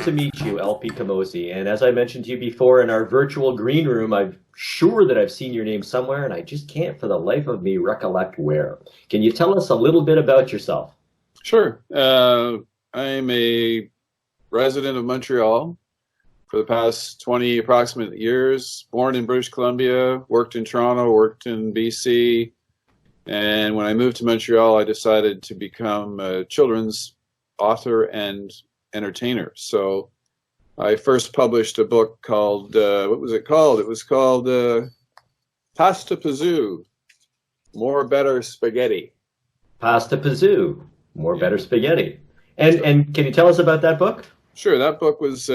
to meet you, LP Camozzi. And as I mentioned to you before in our virtual green room, I'm sure that I've seen your name somewhere, and I just can't for the life of me recollect where. Can you tell us a little bit about yourself? Sure. I'm a resident of Montreal for the past 20 approximate years. Born in British Columbia, worked in Toronto, worked in BC. And when I moved to Montreal, I decided to become a children's author and entertainer. So I first published a book called, what was it called? It was called Pasta Pazoo, More Better Spaghetti. Pasta Pazoo, More Better Spaghetti. And can you tell us about that book? Sure. That book was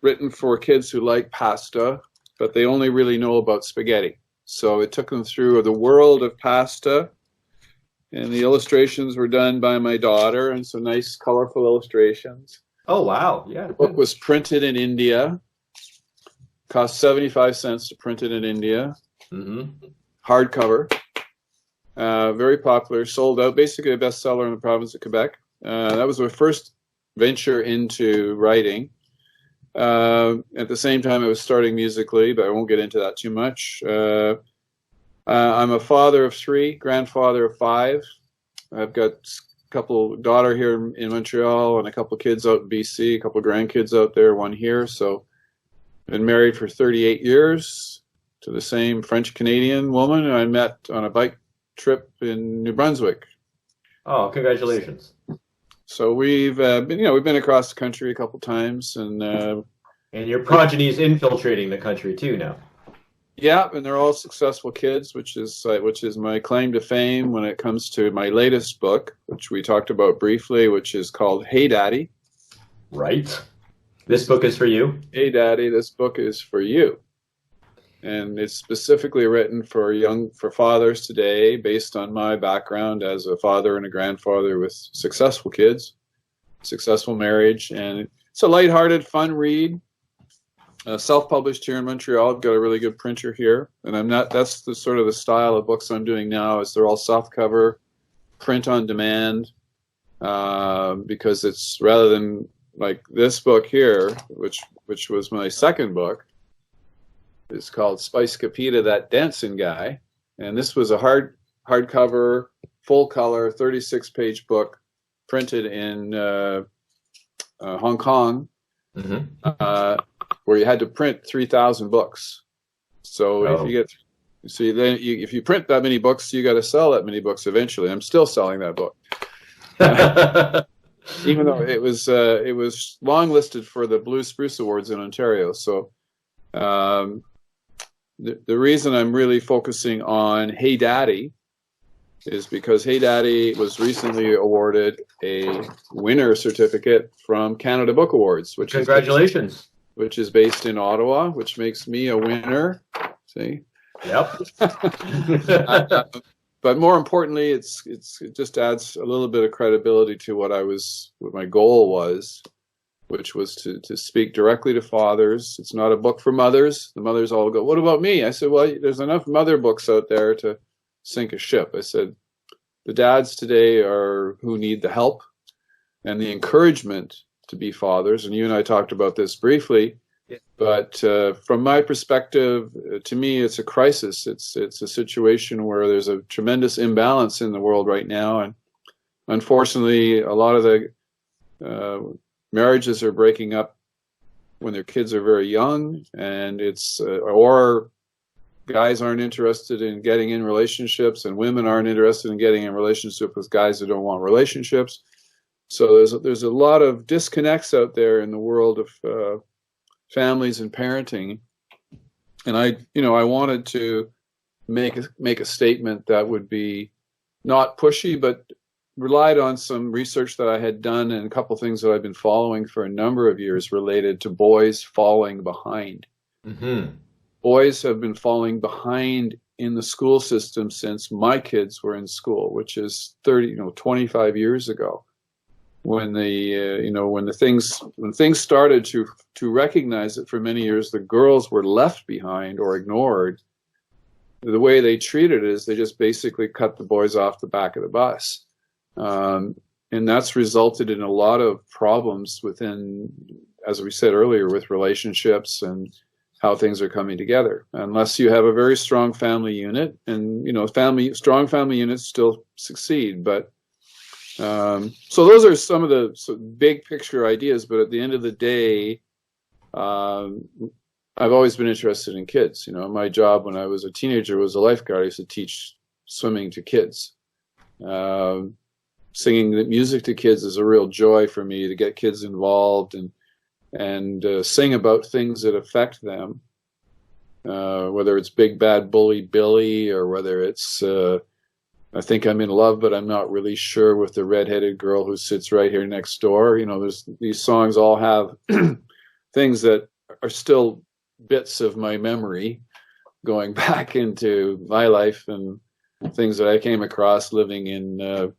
written for kids who like pasta, but they only really know about spaghetti. So it took them through the world of pasta, and the illustrations were done by my daughter, and some nice, colorful illustrations. Oh, wow. Yeah. The book was printed in India. Cost 75 cents to print it in India. Mm-hmm. Hardcover. Very popular. Sold out. Basically a bestseller in the province of Quebec. That was my first venture into writing. At the same time, I was starting musically, but I won't get into that too much. I'm a father of 3, grandfather of 5. I've got a daughter here in Montreal and a couple kids out in BC, a couple grandkids out there, one here. So been married for 38 years to the same French-Canadian woman I met on a bike trip in New Brunswick. Oh, congratulations. So we've been across the country a couple times, and your progeny is infiltrating the country too now. Yeah, and they're all successful kids, which is my claim to fame when it comes to my latest book, which we talked about briefly, which is called Hey Daddy. Right. This book is for you. Hey Daddy, this book is for you. And it's specifically written for fathers today, based on my background as a father and a grandfather with successful kids, successful marriage, and it's a lighthearted, fun read. Self-published here in Montreal. I've got a really good printer here, and that's the sort of the style of books I'm doing now. Is they're all softcover, print on demand, because it's rather than like this book here, which was my second book. It's called Spice Capita, That Dancing Guy, and this was a hardcover, full color, 36-page book, printed in Hong Kong, where you had to print 3,000 books. So if you print that many books, you got to sell that many books eventually. I'm still selling that book, even though it was long listed for the Blue Spruce Awards in Ontario. So. The reason I'm really focusing on Hey Daddy is because Hey Daddy was recently awarded a winner certificate from Canada Book Awards, Congratulations. Which is based in Ottawa, which makes me a winner. See? Yep. But more importantly, it just adds a little bit of credibility to what my goal was, which was to speak directly to fathers. It's not a book for mothers. The mothers all go, what about me? I said, well, there's enough mother books out there to sink a ship. I said, the dads today are who need the help and the encouragement to be fathers. And you and I talked about this briefly. Yeah. But from my perspective, to me, it's a crisis. It's a situation where there's a tremendous imbalance in the world right now. And unfortunately, a lot of the marriages are breaking up when their kids are very young, and or guys aren't interested in getting in relationships, and women aren't interested in getting in relationships with guys who don't want relationships. So there's a lot of disconnects out there in the world of families and parenting, and I wanted to make a statement that would be not pushy, but relied on some research that I had done and a couple things that I've been following for a number of years related to boys falling behind. Mm-hmm. Boys have been falling behind in the school system since my kids were in school, which is 25 years ago, when things started to recognize it. For many years, the girls were left behind or ignored. The way they treated it is they just basically cut the boys off the back of the bus. that's resulted in a lot of problems within, as we said earlier, with relationships and how things are coming together. Unless you have a very strong family unit, and strong family units still succeed. But so those are some of the big picture ideas. But at the end of the day, I've always been interested in kids. My job when I was a teenager was a lifeguard. I used to teach swimming to kids. Singing the music to kids is a real joy for me, to get kids involved and sing about things that affect them, whether it's Big Bad Bully Billy, or whether it's I think I'm in love but I'm not really sure with the redheaded girl who sits right here next door. These songs all have things that are still bits of my memory going back into my life, and things that I came across living in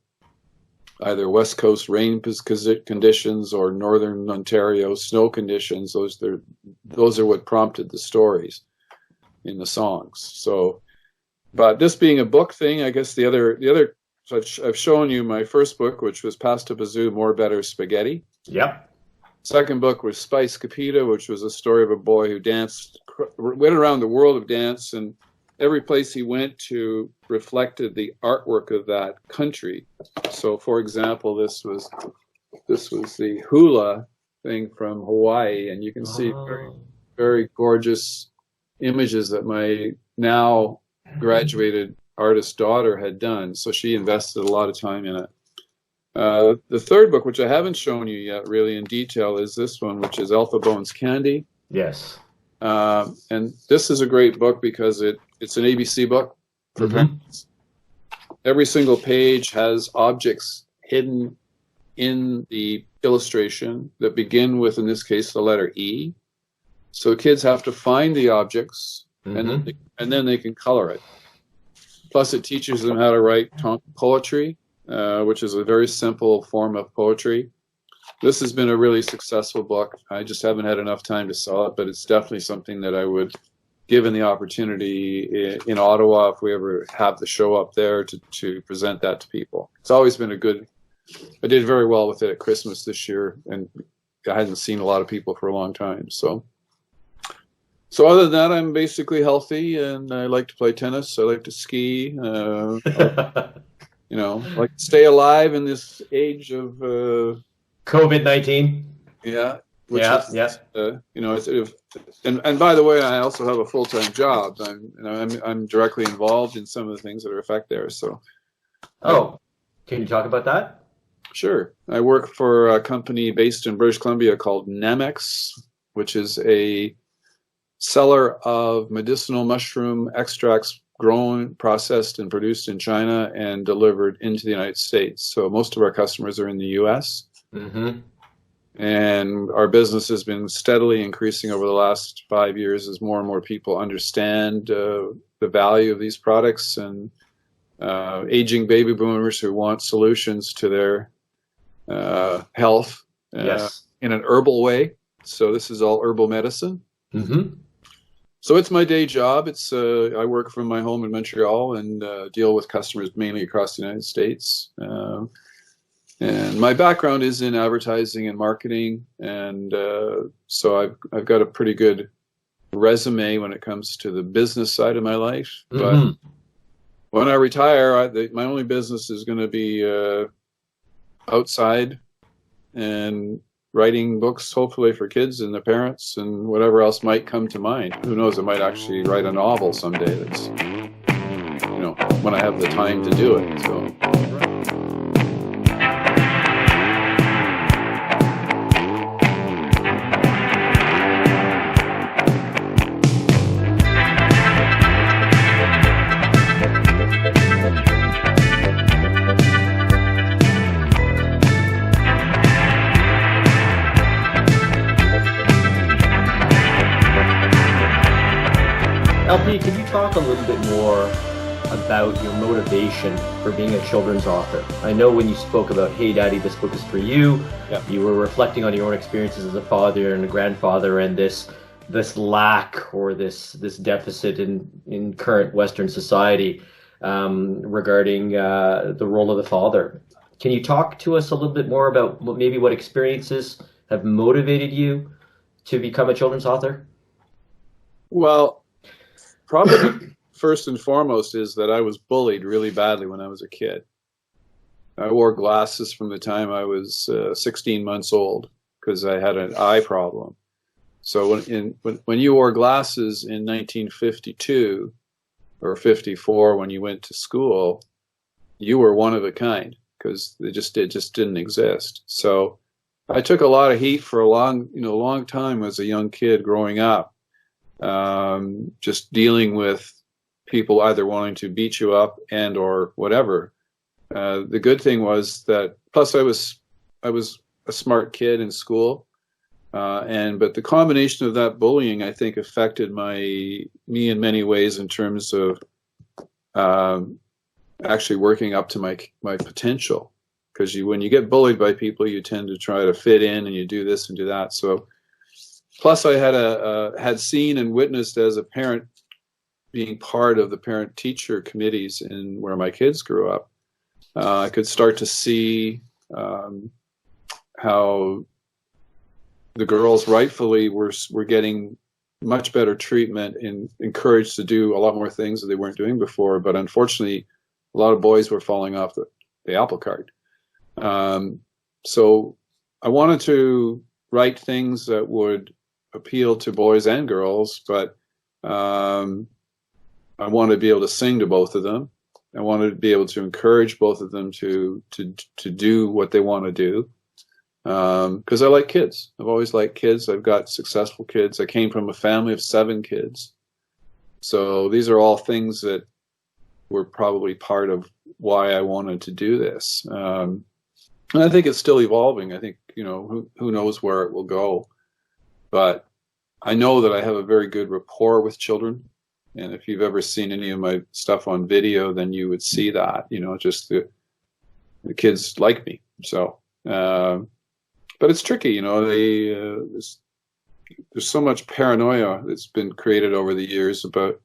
either West Coast rain conditions or Northern Ontario snow conditions. Those are what prompted the stories in the songs. So, but this being a book thing, I guess the other. So I've shown you my first book, which was Pasta Bazoo, More Better Spaghetti. Yep. Second book was Spice Capita, which was a story of a boy who went around the world of dance, and every place he went to reflected the artwork of that country. So, for example, this was the hula thing from Hawaii, and you can see very, very gorgeous images that my now graduated artist daughter had done. So she invested a lot of time in it. The third book, which I haven't shown you yet really in detail, is this one, which is Alpha Bones Candy. Yes. And this is a great book because it's an ABC book for parents. Every single page has objects hidden in the illustration that begin with, in this case, the letter E. So kids have to find the objects, and then they can color it. Plus, it teaches them how to write poetry, which is a very simple form of poetry. This has been a really successful book. I just haven't had enough time to sell it, but it's definitely something that I would, given the opportunity in Ottawa, if we ever have the show up there, to present that to people. It's always been I did very well with it at Christmas this year, and I hadn't seen a lot of people for a long time. So other than that, I'm basically healthy, and I like to play tennis. I like to ski. Like to stay alive in this age of COVID-19. Yeah. Yes. And by the way, I also have a full-time job. I'm directly involved in some of the things that are affect there. So. Oh, can you talk about that? Sure. I work for a company based in British Columbia called Nemex, which is a seller of medicinal mushroom extracts grown, processed, and produced in China and delivered into the United States. So most of our customers are in the U.S. And our business has been steadily increasing over the last 5 years as more and more people understand the value of these products, and aging baby boomers who want solutions to their health in an herbal way. So this is all herbal medicine. So it's my day job. It's I work from my home in Montreal and deal with customers mainly across the United States. And my background is in advertising and marketing, and so I've got a pretty good resume when it comes to the business side of my life. But when I retire, my only business is going to be outside and writing books, hopefully for kids and their parents, and whatever else might come to mind. Who knows? I might actually write a novel someday. That's when I have the time to do it. So. LP, can you talk a little bit more about your motivation for being a children's author? I know when you spoke about, hey, Daddy, this book is for you, you were reflecting on your own experiences as a father and a grandfather, and this lack or this deficit in current Western society regarding the role of the father. Can you talk to us a little bit more about maybe what experiences have motivated you to become a children's author? Well, probably first and foremost is that I was bullied really badly when I was a kid. I wore glasses from the time I was 16 months old because I had an eye problem. So when you wore glasses in 1952 or 54 when you went to school, you were one of a kind because it just didn't exist. So I took a lot of heat for a long time as a young kid growing up, just dealing with people either wanting to beat you up and or whatever. The good thing was that, plus I was a smart kid in school, but the combination of that bullying, I think, affected me in many ways in terms of actually working up to my potential. Because when you get bullied by people, you tend to try to fit in, and you do this and do that. So, plus I had seen and witnessed as a parent, being part of the parent-teacher committees in where my kids grew up. I could start to see how the girls rightfully were getting much better treatment and encouraged to do a lot more things that they weren't doing before. But unfortunately, a lot of boys were falling off the apple cart. So I wanted to write things that would appeal to boys and girls, but I wanted to be able to sing to both of them. I wanted to be able to encourage both of them to do what they want to do. Because I like kids. I've always liked kids. I've got successful kids. I came from a family of 7 kids. So these are all things that were probably part of why I wanted to do this. And I think it's still evolving. I think, who knows where it will go. But I know that I have a very good rapport with children. And if you've ever seen any of my stuff on video, then you would see that, just the kids like me. So, but it's tricky, there's so much paranoia that's been created over the years about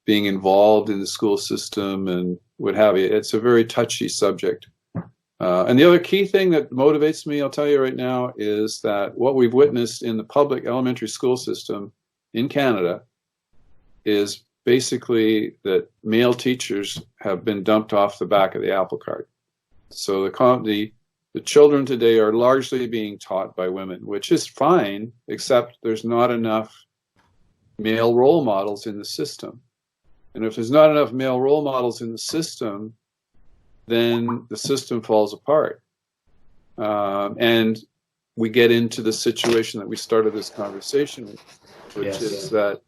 being involved in the school system and what have you. It's a very touchy subject. And the other key thing that motivates me, I'll tell you right now, is that what we've witnessed in the public elementary school system in Canada is basically that male teachers have been dumped off the back of the apple cart. So the children today are largely being taught by women, which is fine, except there's not enough male role models in the system. And if there's not enough male role models in the system, then the system falls apart. And we get into the situation that we started this conversation with, which is that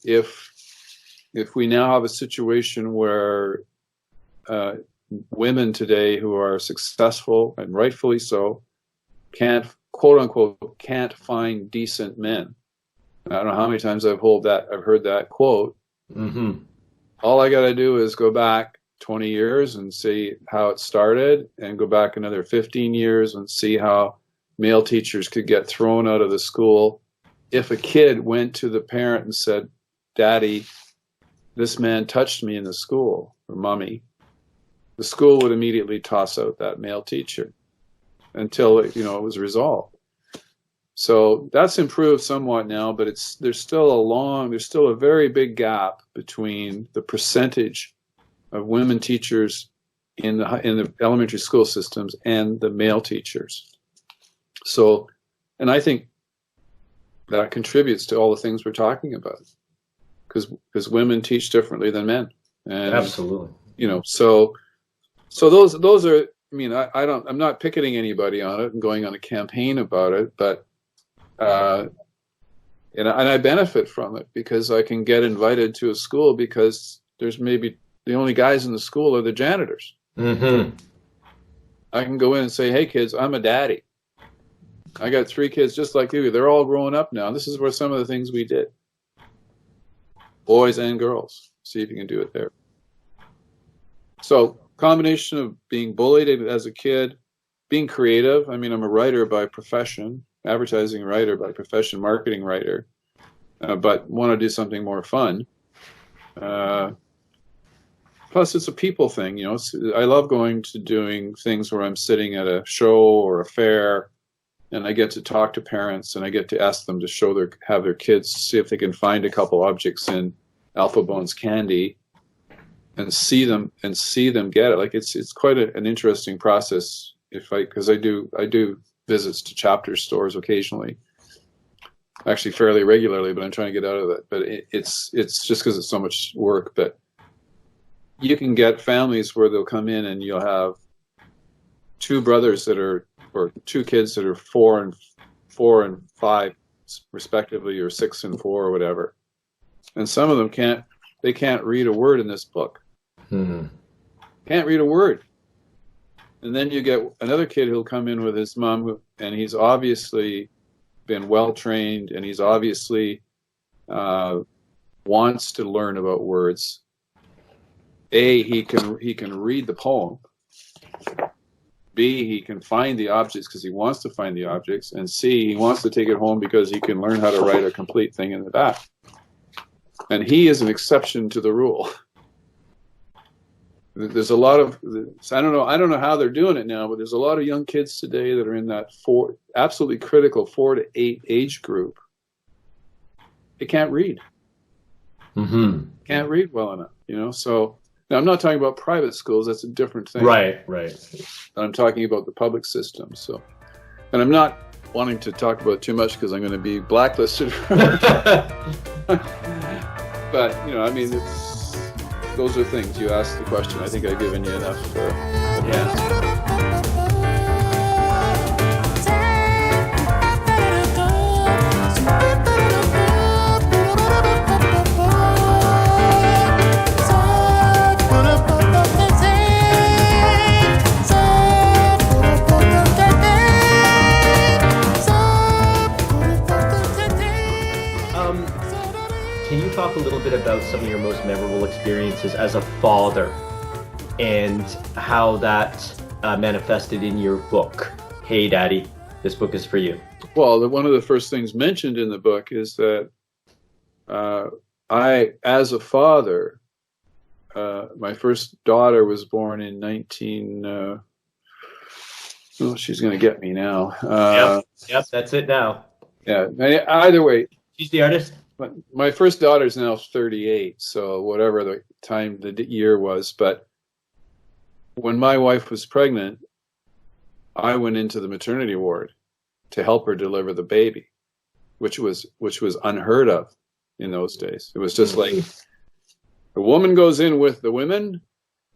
if we now have a situation where women today who are successful, and rightfully so, can't, quote unquote, can't find decent men. I don't know how many times I've heard that quote. Mm-hmm. All I got to do is go back 20 years and see how it started, and go back another 15 years and see how male teachers could get thrown out of the school. If a kid went to the parent and said, "Daddy, this man touched me in the school," or "Mommy," the school would immediately toss out that male teacher until it was resolved. So that's improved somewhat now, but there's still a very big gap between the percentage of women teachers in the elementary school systems and the male teachers. So, and I think that contributes to all the things we're talking about, because women teach differently than men. And, absolutely. So those are. I mean, I'm not picketing anybody on it and going on a campaign about it, but and I benefit from it because I can get invited to a school because there's maybe the only guys in the school are the janitors. Mm-hmm. I can go in and say, "Hey kids, I'm a daddy. I got 3 kids just like you. They're all growing up now. This is where some of the things we did. Boys and girls. See if you can do it there." So, combination of being bullied as a kid, being creative. I mean, I'm a writer by profession, advertising writer by profession, marketing writer, but want to do something more fun. Plus, it's a people thing, you know. I love going to doing things where I'm sitting at a show or a fair, and I get to talk to parents, and I get to ask them to have their kids see if they can find a couple objects in Alpha Bones candy, and see them get it. Like it's quite an interesting process. Because I do visits to chapter stores occasionally, actually fairly regularly, but I'm trying to get out of that. But it's just because it's so much work. But you can get families where they'll come in and you'll have two brothers or two kids that are 4 and 5 respectively, or 6 and 4 or whatever. And some of them can't read a word in this book. Mm-hmm. Can't read a word. And then you get another kid who'll come in with his mom, and he's obviously been well trained, and he's obviously wants to learn about words. A, he can read the poem. B, he can find the objects because he wants to find the objects. And C, he wants to take it home because he can learn how to write a complete thing in the back. And he is an exception to the rule. There's a lot of, I don't know how they're doing it now, but there's a lot of young kids today that are in that absolutely critical 4 to 8 age group. They can't read. Mm-hmm. Can't read well enough, you know. So now I'm not talking about private schools. That's a different thing. Right. I'm talking about the public system. So, and I'm not wanting to talk about it too much because I'm going to be blacklisted. But you know, I mean, those are things. You asked the question. I think I've given you enough. Yeah. Can you talk a little bit about some of your most memorable experiences as a father and how that manifested in your book, Hey Daddy, This Book is for You? Well, one of the first things mentioned in the book is that I, as a father, my first daughter was born in she's going to get me now. Yep, that's it now. Yeah, either way. She's the artist? My first daughter's now 38, so whatever the time, the year was. But when my wife was pregnant, I went into the maternity ward to help her deliver the baby, which was unheard of in those days. It was just like the woman goes in with the women,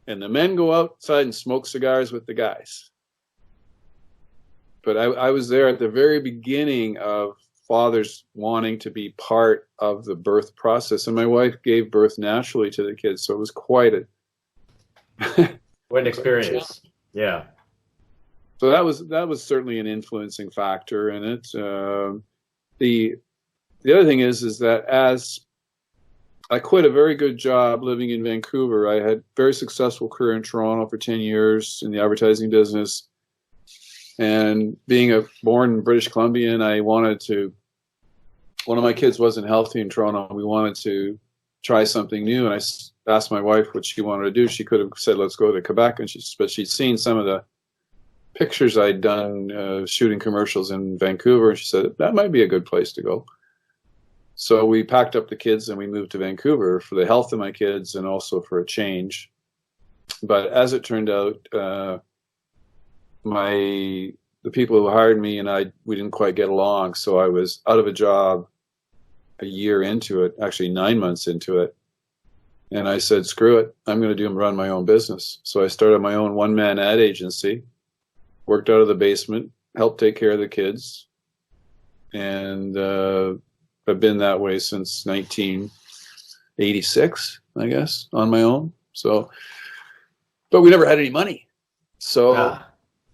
and the men go outside and smoke cigars with the guys. But I was there at the very beginning of fathers wanting to be part of the birth process, and my wife gave birth naturally to the kids, so it was quite an experience. Yeah. So that was certainly an influencing factor in it. The other thing is that as I quit a very good job living in Vancouver, I had a very successful career in Toronto for 10 years in the advertising business. And being born in British Columbian, one of my kids wasn't healthy in Toronto. We wanted to try something new. And I asked my wife what she wanted to do. She could have said, let's go to Quebec. But she'd seen some of the pictures I'd done shooting commercials in Vancouver. And she said, that might be a good place to go. So we packed up the kids and we moved to Vancouver for the health of my kids and also for a change. But as it turned out, the people who hired me and we didn't quite get along, so I was out of a job a year into it, actually 9 months into it, and I said, screw it, I'm going to run my own business. So I started my own one-man ad agency, worked out of the basement, helped take care of the kids, and I've been that way since 1986, I guess, on my own. So, but we never had any money. So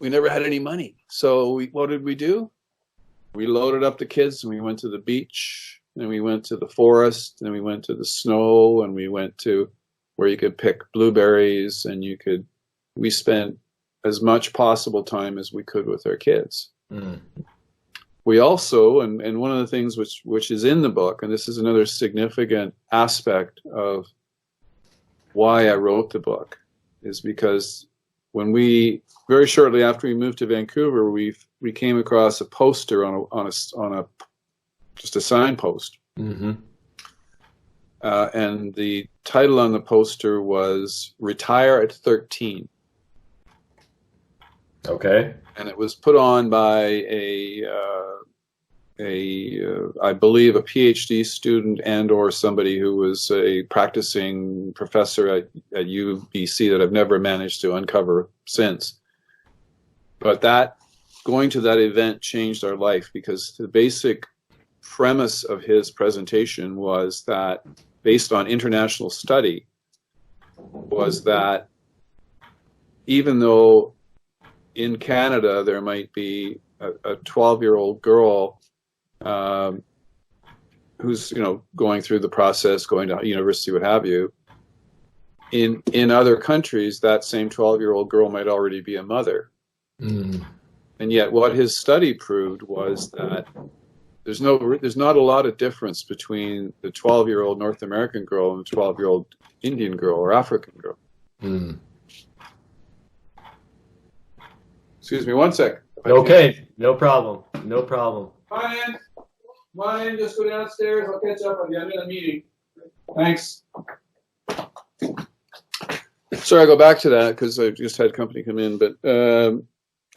we never had any money. So what did we do? We loaded up the kids and we went to the beach and we went to the forest and we went to the snow and we went to where you could pick blueberries and we spent as much possible time as we could with our kids. Mm. We also, and one of the things which is in the book, and this is another significant aspect of why I wrote the book is because when very shortly after we moved to Vancouver, we came across a poster on a just a signpost. Mm-hmm. And the title on the poster was "Retire at 13." Okay. And it was put on by I believe a PhD student and/or somebody who was a practicing professor at UBC that I've never managed to uncover since. But going to that event changed our life, because the basic premise of his presentation was that, based on international study, was that even though in Canada there might be a 12-year-old girl who's going through the process, going to university, what have you, in other countries that same 12-year-old girl might already be a mother. Mm. And yet what his study proved was that there's not a lot of difference between the 12-year-old North American girl and the 12-year-old Indian girl or African girl. Mm. Excuse me one sec. Okay, no problem. No problem. Mine, just go downstairs. I'll catch up with you. I'm in a meeting. Thanks. Sorry, I'll go back to that because I just had company come in, but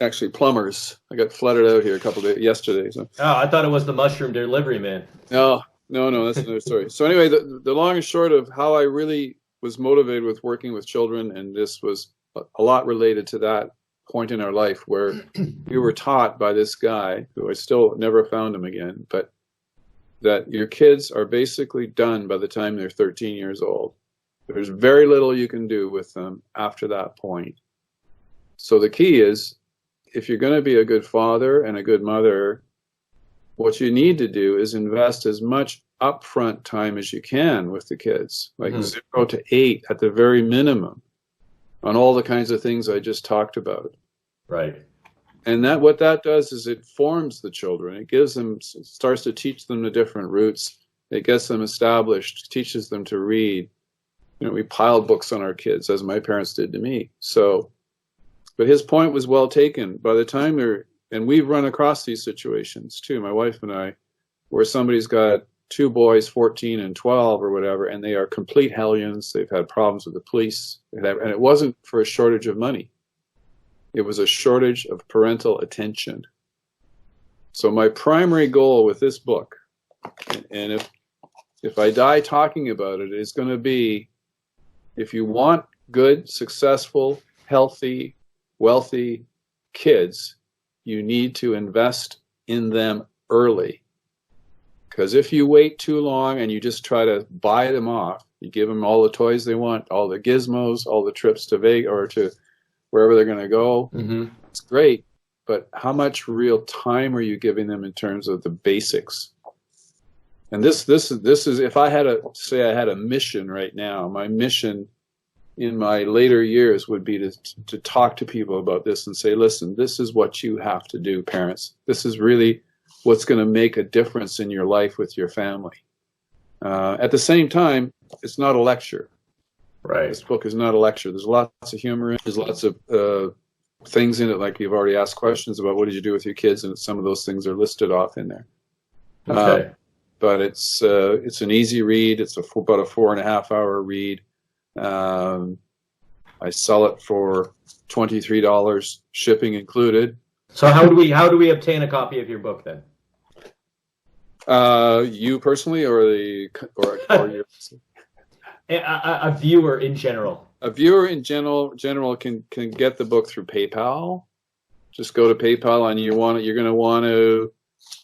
actually plumbers. I got flooded out here yesterday. So. Oh, I thought it was the mushroom delivery man. No, that's another story. So anyway, the long and short of how I really was motivated with working with children, and this was a lot related to that point in our life where we were taught by this guy, who I still never found him again, but that your kids are basically done by the time they're 13 years old. There's very little you can do with them after that point. So the key is, if you're going to be a good father and a good mother, what you need to do is invest as much upfront time as you can with the kids, like 0 to 8 at the very minimum, on all the kinds of things I just talked about. Right. And what that does is it forms the children. It starts to teach them the different roots. It gets them established, teaches them to read. We piled books on our kids, as my parents did to me. So, but his point was well taken. By the time and we've run across these situations too, my wife and I, where somebody's got 2 boys, 14 and 12 or whatever, and they are complete hellions. They've had problems with the police, and it wasn't for a shortage of money. It was a shortage of parental attention. So my primary goal with this book, and if I die talking about it, is going to be, if you want good, successful, healthy, wealthy kids, you need to invest in them early. Because if you wait too long and you just try to buy them off, you give them all the toys they want, all the gizmos, all the trips to Vegas or to wherever they're going to go. Mm-hmm. It's great, but how much real time are you giving them in terms of the basics? And this is, if I had I had a mission right now, my mission in my later years would be to talk to people about this and say, listen, this is what you have to do, parents. This is really what's going to make a difference in your life with your family. At the same time, it's not a lecture. Right. This book is not a lecture. There's lots of humor in it. There's lots of things in it, like you've already asked questions about what did you do with your kids, and some of those things are listed off in there. Okay. But it's an easy read. It's about a 4.5-hour read. I sell it for $23, shipping included. So how do we obtain a copy of your book then? You personally, or your a viewer in general. A viewer in general can get the book through PayPal. Just go to PayPal, and you're going to want to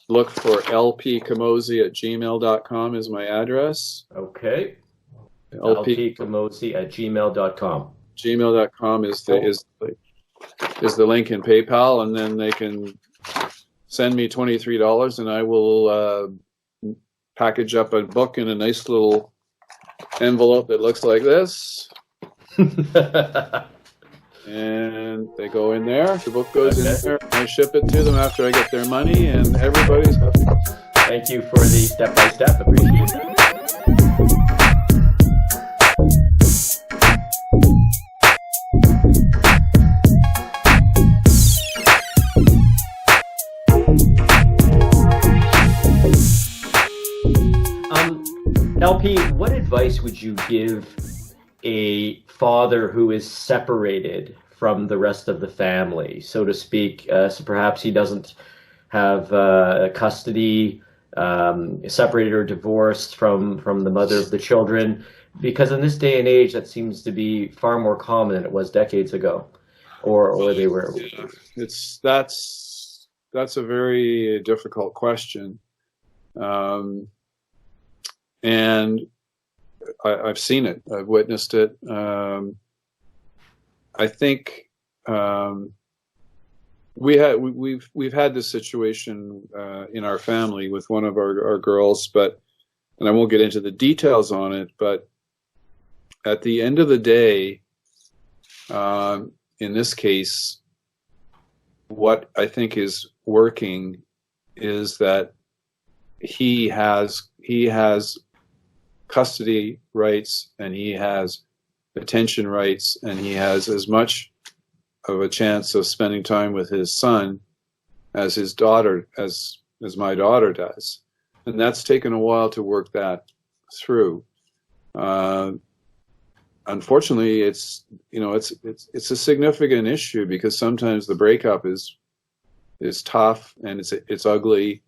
look for lpcamozzi@gmail.com is my address. Okay. lpcamozzi@gmail.com. Gmail.com is the link in PayPal, and then they can send me $23, and I will package up a book in a nice little envelope that looks like this. And they go in there. The book goes in there. I ship it to them after I get their money, and everybody's happy. Thank you for the step-by-step. Appreciate it. LP, what advice would you give a father who is separated from the rest of the family, so to speak? So perhaps he doesn't have custody, separated or divorced from the mother of the children, because in this day and age that seems to be far more common than it was decades ago, or they were. Yeah, that's a very difficult question, and I've seen it, I've witnessed it. I think we've had this situation in our family with one of our girls, and I won't get into the details on it, but at the end of the day, in this case, what I think is working is that he has custody rights, and he has attention rights, and he has as much of a chance of spending time with his son as his daughter, as my daughter does. And that's taken a while to work that through. Unfortunately, it's a significant issue, because sometimes the breakup is tough, and it's ugly,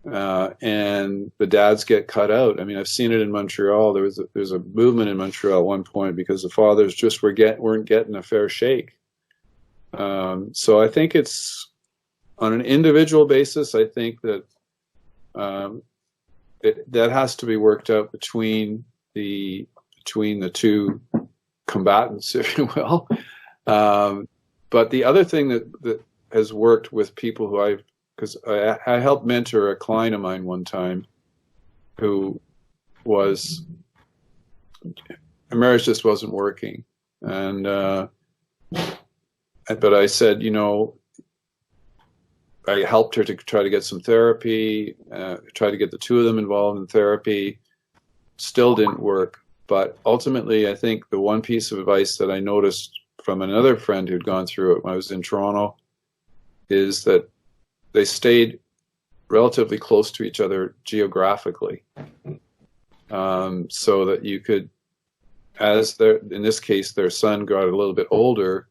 and the dads get cut out. I mean, I've seen it in Montreal. There's a movement in Montreal at one point because the fathers just weren't getting a fair shake. So I think it's on an individual basis. I think that that has to be worked out between the two combatants, if you will. But the other thing that has worked with people who because I helped mentor a client of mine one time who was, a marriage just wasn't working. And, but I said, I helped her to try to get some therapy, try to get the two of them involved in therapy. Still didn't work. But ultimately, I think the one piece of advice that I noticed from another friend who'd gone through it when I was in Toronto is that they stayed relatively close to each other geographically, so that you could, in this case, their son got a little bit older.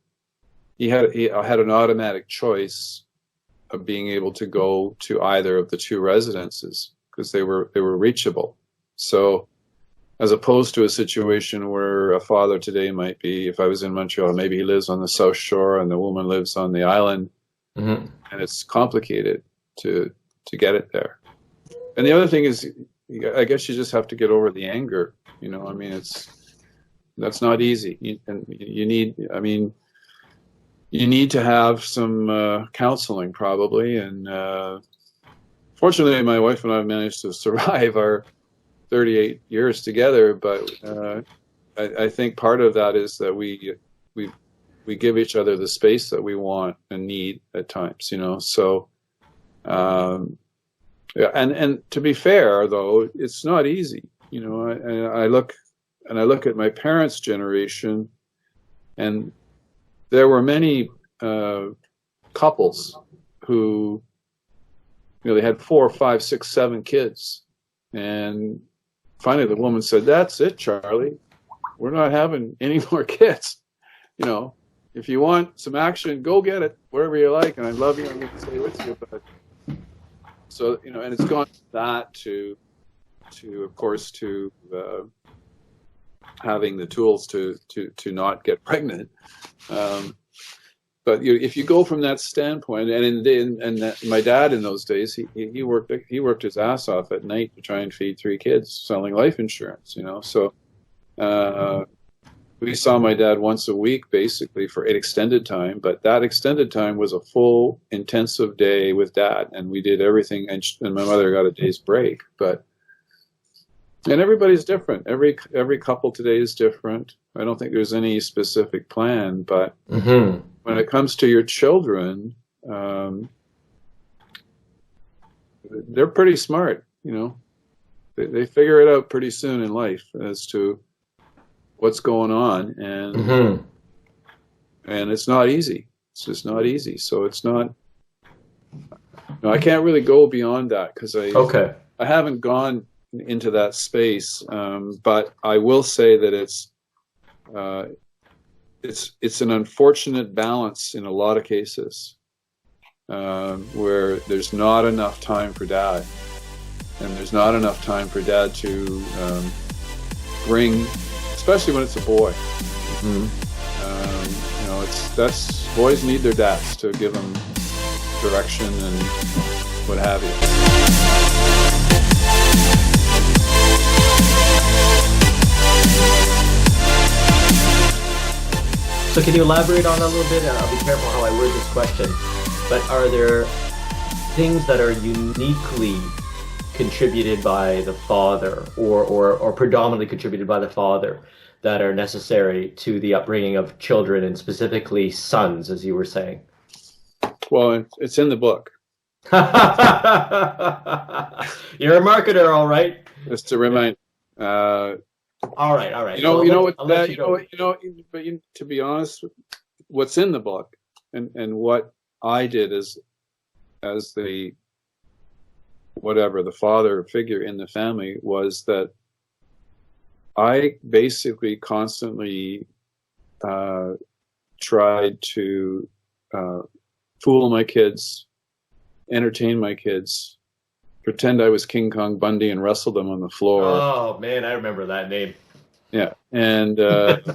He had an automatic choice of being able to go to either of the two residences because they were reachable. So, as opposed to a situation where a father today might be, if I was in Montreal, maybe he lives on the South Shore and the woman lives on the island, and it's complicated to get it there. And the other thing is, I guess you just have to get over the anger. I mean, that's not easy. You need to have some counseling probably. And fortunately, my wife and I managed to survive our 38 years together. But I think part of that is that we give each other the space that we want and need at times. So. Yeah, and to be fair, though, it's not easy. I look at my parents' generation, and there were many couples who, they had 4, 5, 6, 7 kids, and finally the woman said, "That's it, Charlie. We're not having any more kids. If you want some action, go get it wherever you like, and I love you. I'm going to stay with you." But so, and it's gone from that to of course, to having the tools to not get pregnant. But if you go from that standpoint, and my dad in those days, he worked his ass off at night to try and feed 3 kids, selling life insurance. So we saw my dad once a week, basically, for an extended time. But that extended time was a full, intensive day with Dad, and we did everything. And my mother got a day's break. And everybody's different. Every couple today is different. I don't think there's any specific plan. But when it comes to your children, they're pretty smart. They figure it out pretty soon in life as to what's going on, and it's not easy. It's just not easy. So it's not. I can't really go beyond that because I haven't gone into that space. But I will say that it's an unfortunate balance in a lot of cases, where there's not enough time for dad, and there's not enough time for dad to bring, especially when it's a boy. That's boys need their dads to give them direction and what have you. So can you elaborate on that a little bit? And I'll be careful how I word this question. But are there things that are uniquely contributed by the father, or predominantly contributed by the father, that are necessary to the upbringing of children, and specifically sons, as you were saying? Well, it's in the book. You're a marketer, all right. Just to remind. All right. To be honest, what's in the book, and what I did as the father figure in the family, was that I basically constantly tried to fool my kids, entertain my kids, pretend I was King Kong Bundy and wrestle them on the floor. Oh man, I remember that name. Yeah, and Dad's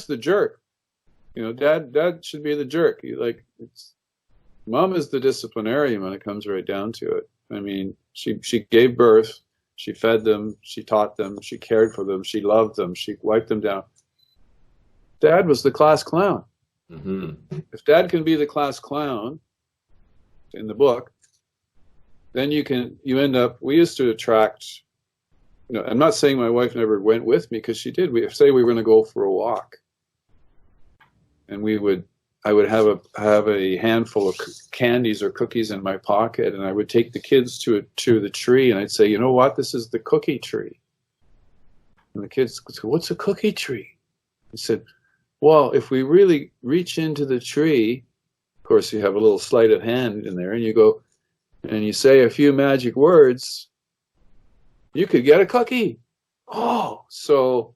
the jerk. Dad should be the jerk. Mom is the disciplinarian when it comes right down to it. I mean, she gave birth, she fed them, she taught them, she cared for them, she loved them, she wiped them down. Dad was the class clown. If Dad can be the class clown in the book, then you end up. We used to attract. I'm not saying my wife never went with me, because she did. Say we were going to go for a walk, and I would have a handful of candies or cookies in my pocket, and I would take the kids to the tree, and I'd say, you know what, this is the cookie tree. And the kids would say, what's a cookie tree? I said, well, if we really reach into the tree, of course you have a little sleight of hand in there, and you go, and you say a few magic words, you could get a cookie. Oh, so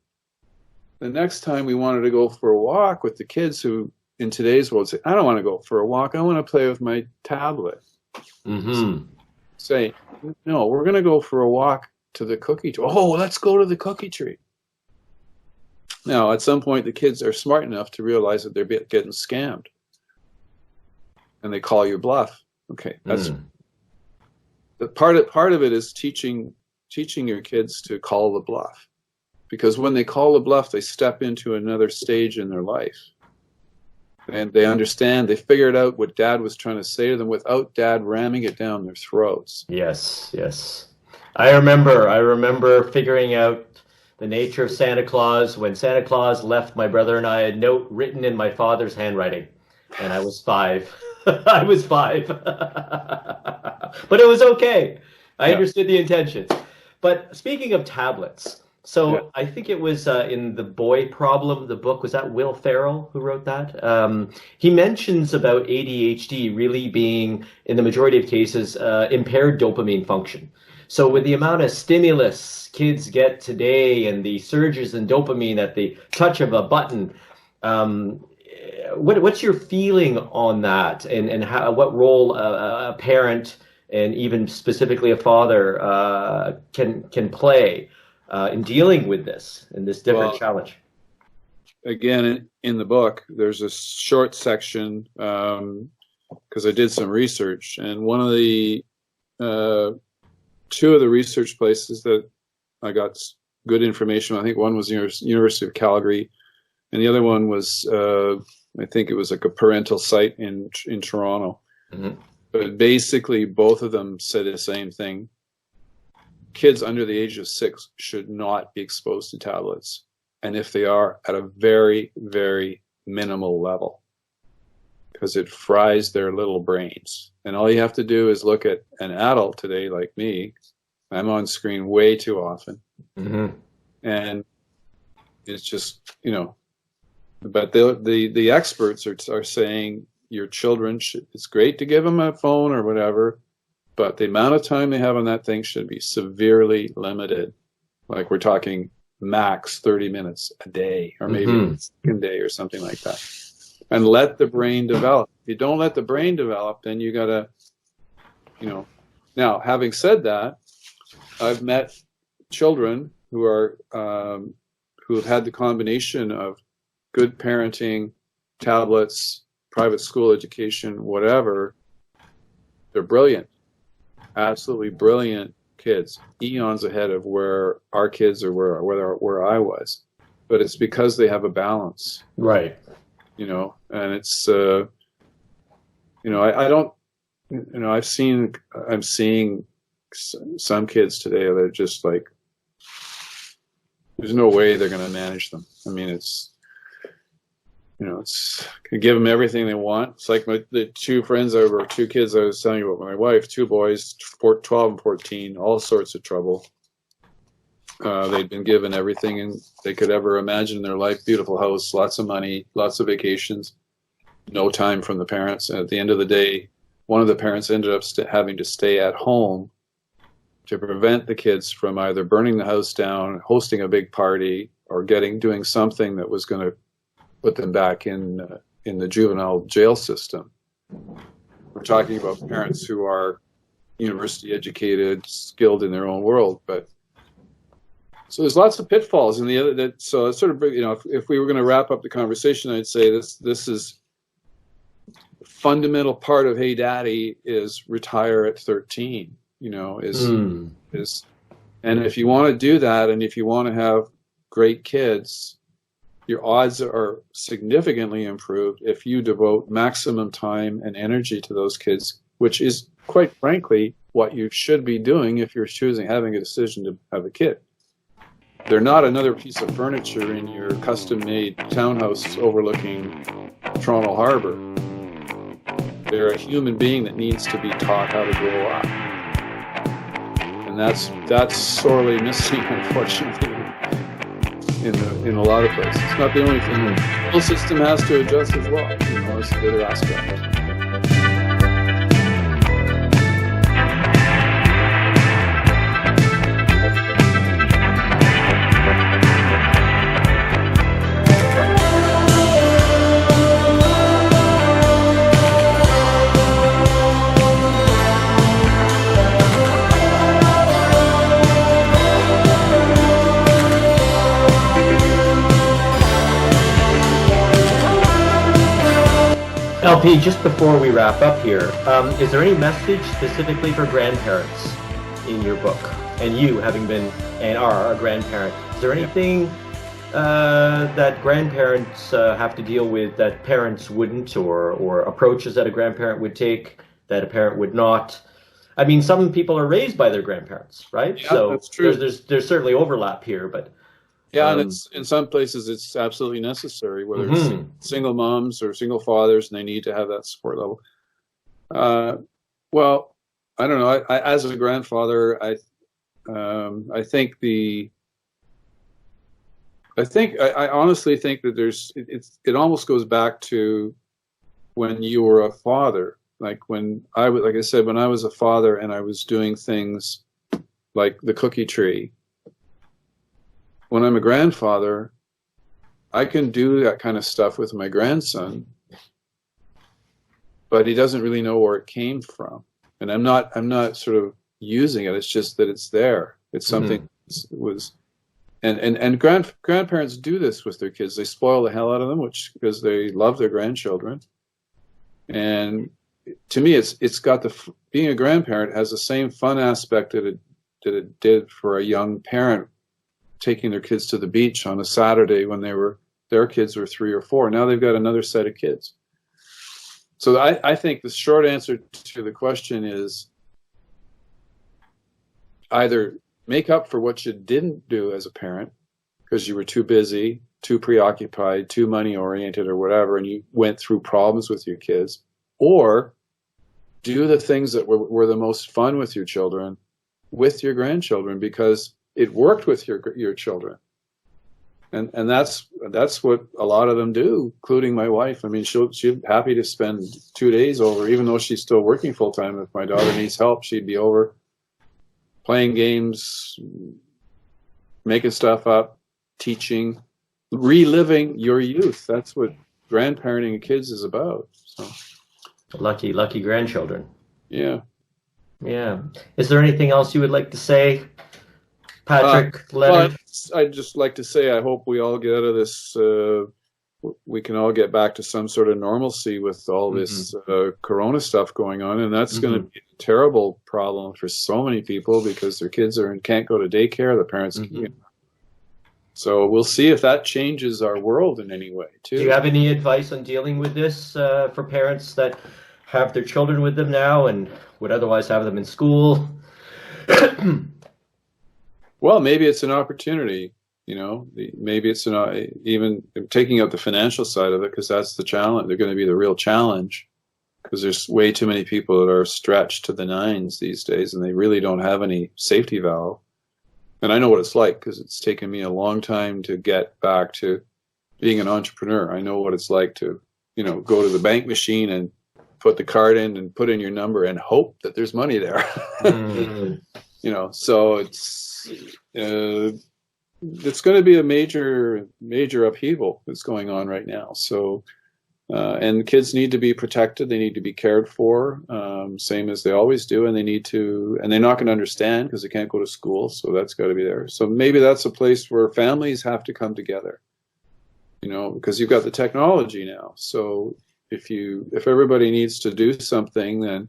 the next time we wanted to go for a walk with the kids, who in today's world say, I don't want to go for a walk, I want to play with my tablet. Say, no, we're going to go for a walk to the cookie tree. Oh, let's go to the cookie tree. Now, at some point, the kids are smart enough to realize that they're getting scammed, and they call you bluff. Okay, that's the part of it is teaching your kids to call the bluff, because when they call the bluff, they step into another stage in their life, and they understand. They figured out what Dad was trying to say to them without Dad ramming it down their throats. Yes. I remember figuring out the nature of Santa Claus when Santa Claus left my brother and I a note written in my father's handwriting, and I was 5. I was 5. But it was okay. I understood the intention. But speaking of tablets, so I think it was in The Boy Problem, the book, was that Will Ferrell who wrote that? He mentions about ADHD really being, in the majority of cases, impaired dopamine function. So with the amount of stimulus kids get today and the surges in dopamine at the touch of a button, what's your feeling on that, and what role a parent, and even specifically a father, can play in dealing with this different challenge? Again, in the book, there's a short section, because I did some research, and one of the 2 of the research places that I got good information, I think one was University of Calgary, and the other one was, I think it was like a parental site in Toronto. But basically, both of them said the same thing. Kids under the age of 6 should not be exposed to tablets. And if they are, at a very, very minimal level, because it fries their little brains. And all you have to do is look at an adult today like me. I'm on screen way too often. And it's just, but the experts are saying your children it's great to give them a phone or whatever, but the amount of time they have on that thing should be severely limited. Like we're talking max 30 minutes a day, or maybe a second day or something like that. And let the brain develop. If you don't let the brain develop, then you got to, Now, having said that, I've met children who are who have had the combination of good parenting, tablets, private school education, whatever. They're brilliant, absolutely brilliant kids, eons ahead of where our kids are, where I was. But it's because they have a balance, right? And it's I don't, I'm seeing some kids today that are just like, there's no way they're going to manage them. I mean, it's can give them everything they want. It's like the two kids I was telling you about, my wife, two boys, 12 and 14, all sorts of trouble. They'd been given everything they could ever imagine in their life. Beautiful house, lots of money, lots of vacations, no time from the parents. And at the end of the day, one of the parents ended up having to stay at home to prevent the kids from either burning the house down, hosting a big party, or doing something that was going to put them back in the juvenile jail system. We're talking about parents who are university educated, skilled in their own world, but so there's lots of pitfalls. And so it's sort of, if we were going to wrap up the conversation, I'd say this is a fundamental part of Hey Daddy is retire at 13. And if you want to do that, and if you want to have great kids, your odds are significantly improved if you devote maximum time and energy to those kids, which is quite frankly what you should be doing if you're having a decision to have a kid. They're not another piece of furniture in your custom-made townhouse overlooking Toronto Harbor. They're a human being that needs to be taught how to grow up. And that's sorely missing, unfortunately, in a lot of places. It's not the only thing. The whole system has to adjust as well. It's the other aspect. LP, just before we wrap up here, is there any message specifically for grandparents in your book? And you, having been and are a grandparent, is there anything that grandparents have to deal with that parents wouldn't, or approaches that a grandparent would take that a parent would not? I mean, some people are raised by their grandparents, right? Yeah, so that's true. There's certainly overlap here, but yeah, and it's in some places it's absolutely necessary, whether it's single moms or single fathers, and they need to have that support level. Well, I don't know. I as a grandfather, I honestly think that it almost goes back to when you were a father. Like when like I said, when I was a father and I was doing things like the cookie tree. When I'm a grandfather, I can do that kind of stuff with my grandson, but he doesn't really know where it came from. And I'm not sort of using it. It's just that it's there. It's something that was, and grandparents do this with their kids. They spoil the hell out of them, because they love their grandchildren. And to me, it's got being a grandparent has the same fun aspect that it did for a young parent taking their kids to the beach on a Saturday when their kids were 3 or 4. Now they've got another set of kids. So I think the short answer to the question is either make up for what you didn't do as a parent because you were too busy, too preoccupied, too money oriented or whatever, and you went through problems with your kids, or do the things that were the most fun with your children, with your grandchildren, because it worked with your children. And that's that's what a lot of them do, including my wife. I mean, she's happy to spend 2 days over, even though she's still working full time. If my daughter needs help, she'd be over playing games, making stuff up, teaching, reliving your youth. That's what grandparenting kids is about. So lucky grandchildren. Yeah. Is there anything else you would like to say, Patrick? Well, I'd just like to say I hope we all get out of this. We can all get back to some sort of normalcy with all this corona stuff going on, and that's going to be a terrible problem for so many people because their kids can't go to daycare. The parents can't. So we'll see if that changes our world in any way too. Do you have any advice on dealing with this for parents that have their children with them now and would otherwise have them in school? Well, maybe it's an opportunity. Maybe it's even taking out the financial side of it, because that's the challenge. They're going to be the real challenge, because there's way too many people that are stretched to the nines these days, and they really don't have any safety valve. And I know what it's like, because it's taken me a long time to get back to being an entrepreneur. I know what it's like to, go to the bank machine and put the card in and put in your number and hope that there's money there. So it's going to be a major upheaval that's going on right now. So, and kids need to be protected. They need to be cared for, same as they always do. And they're not going to understand because they can't go to school. So that's got to be there. So maybe that's a place where families have to come together, because you've got the technology now. So if everybody needs to do something, then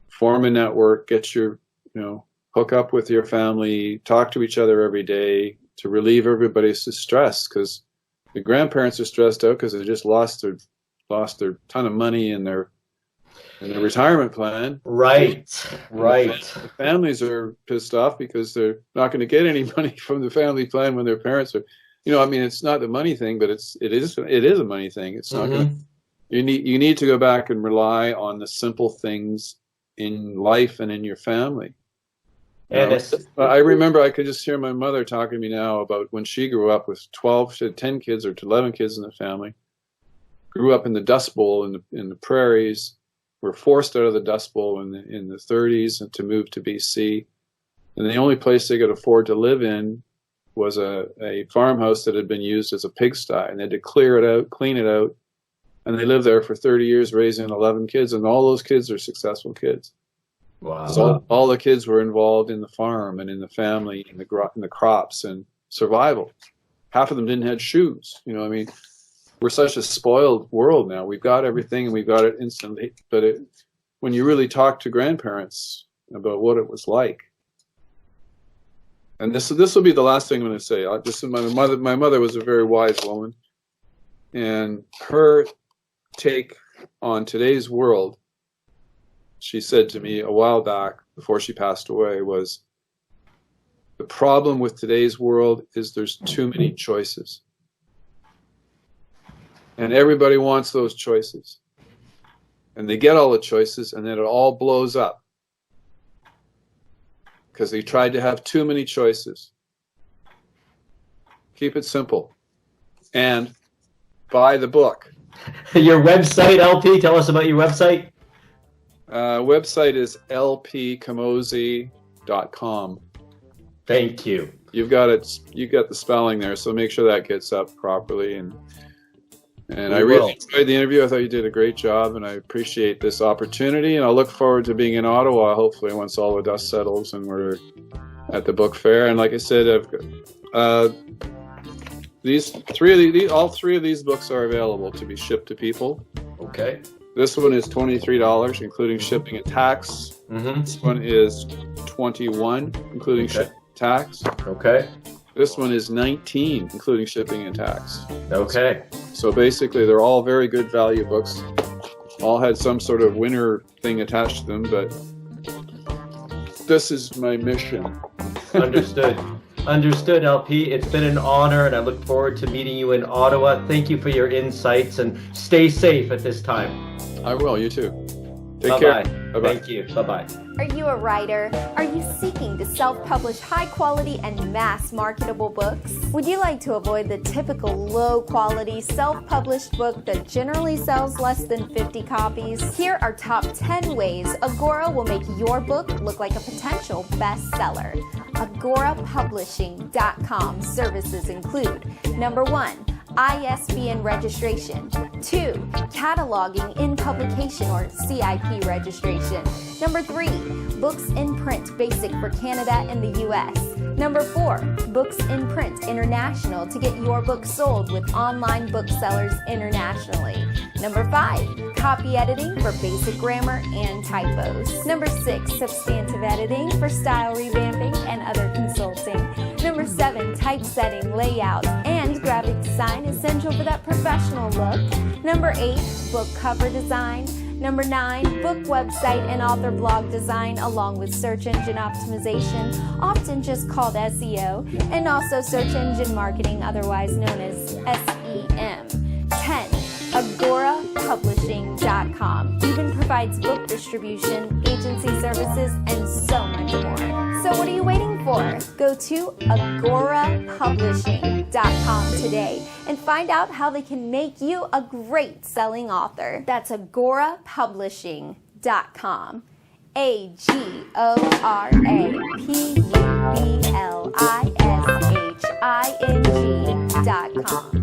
form a network, get your, hook up with your family, talk to each other every day to relieve everybody's stress, because the grandparents are stressed out because they just lost their ton of money in their retirement plan. Right. The families are pissed off because they're not going to get any money from the family plan when their parents are, it's not the money thing, but it is a money thing. It's not going to, you need to go back and rely on the simple things in life and in your family. And I remember I could just hear my mother talking to me now about when she grew up with 12 to 10 kids or to 11 kids in the family, grew up in the Dust Bowl in the prairies, were forced out of the Dust Bowl in the 30s and to move to BC. And the only place they could afford to live in was a farmhouse that had been used as a pigsty, and they had to clean it out. And they lived there for 30 years raising 11 kids, and all those kids are successful kids. Wow. So all the kids were involved in the farm and in the family and in the crops and survival. Half of them didn't have shoes. We're such a spoiled world now. We've got everything and we've got it instantly. But when you really talk to grandparents about what it was like, and this will be the last thing I'm going to say. My mother was a very wise woman, and her take on today's world, she said to me a while back before she passed away, was the problem with today's world is there's too many choices. And everybody wants those choices. And they get all the choices, and then it all blows up. Because they tried to have too many choices. Keep it simple. And buy the book. Your website, LP, tell us about your website. Website is lpcamozzi.com. Thank you. You got the spelling there, so make sure that gets up properly. And I really enjoyed the interview. I thought you did a great job, and I appreciate this opportunity. And I look forward to being in Ottawa, hopefully, once all the dust settles and we're at the book fair. And like I said, I've got, all three of these books are available to be shipped to people. Okay. This one is $23, including shipping and tax. This one is $21, including shipping and tax. Okay. This one is $19, including shipping and tax. Okay. So basically, they're all very good value books. All had some sort of winner thing attached to them, but this is my mission. Understood, LP. It's been an honor, and I look forward to meeting you in Ottawa. Thank you for your insights, and stay safe at this time. I will. You too. Take care. Bye-bye. Bye-bye. Thank you. Bye-bye. Are you a writer? Are you seeking to self-publish high-quality and mass-marketable books? Would you like to avoid the typical low-quality self-published book that generally sells less than 50 copies? Here are top 10 ways Agora will make your book look like a potential bestseller. AgoraPublishing.com services include: number 1, ISBN registration. 2, cataloging in publication or CIP registration. Number 3, books in print basic for Canada and the US. Number 4, books in print international to get your book sold with online booksellers internationally. Number 5, copy editing for basic grammar and typos. Number 6, substantive editing for style revamping and other consulting. Number 7, typesetting, layout, and graphic design essential for that professional look. Number 8, book cover design. Number 9, book website and author blog design along with search engine optimization, often just called SEO, and also search engine marketing, otherwise known as SEM. 10, AgoraPublishing.com even provides book distribution, agency services, and so much more. So what are you waiting for? Go to AgoraPublishing.com today and find out how they can make you a great selling author. That's AgoraPublishing.com. AgoraPublishing.com.